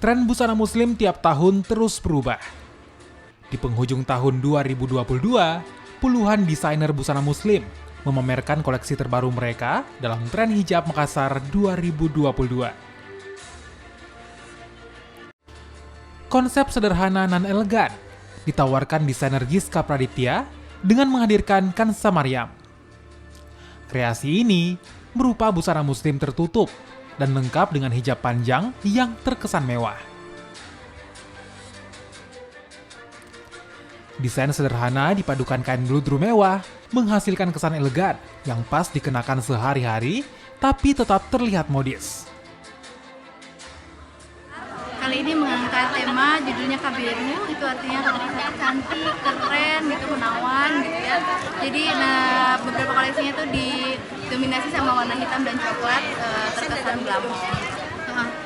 Tren busana muslim tiap tahun terus berubah. Di penghujung tahun 2022, puluhan desainer busana muslim memamerkan koleksi terbaru mereka dalam tren hijab Makassar 2022. Konsep sederhana nan elegan ditawarkan desainer Giska Praditya dengan menghadirkan Kansa Maryam. Kreasi ini berupa busana muslim tertutup dan lengkap dengan hijab panjang yang terkesan mewah. Desain sederhana dipadukan kain bludru mewah menghasilkan kesan elegan yang pas dikenakan sehari-hari tapi tetap terlihat modis. Kali ini mengangkat tema judulnya Kabirmu, itu artinya cantik, keren, gitu, menawan gitu ya. Jadi beberapa koleksinya tuh didominasi sama warna hitam dan coklat, terkesan glamor.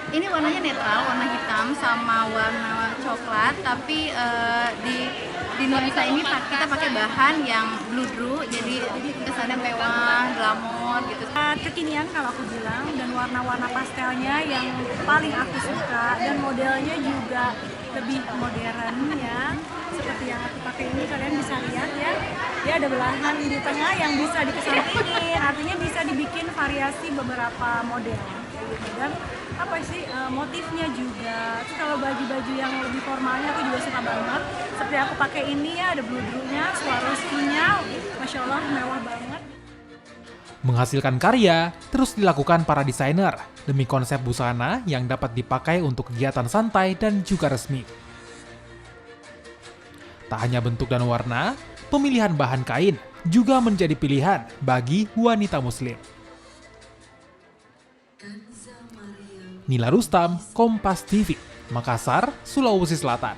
Ini warnanya netral, warna hitam sama warna coklat, tapi di nuansa ini kita pakai bahan yang bludru, jadi kesannya mewah, glamor gitu. Kekinian kalau aku bilang, dan warna-warna pastelnya yang paling aku suka, dan modelnya juga lebih modern ya. Seperti yang aku pakai ini, kalian bisa lihat ya, dia ada belahan di tengah yang bisa dikesampingin, artinya bisa dibikin variasi beberapa model. Dan motifnya juga. Terus kalau baju-baju yang lebih formalnya aku juga suka banget. Seperti aku pakai ini ya, ada bludrunya, Swarovski-nya, masya Allah mewah banget. Menghasilkan karya terus dilakukan para desainer demi konsep busana yang dapat dipakai untuk kegiatan santai dan juga resmi. Tak hanya bentuk dan warna, pemilihan bahan kain juga menjadi pilihan bagi wanita muslim. Nila Rustam, Kompas TV, Makassar, Sulawesi Selatan.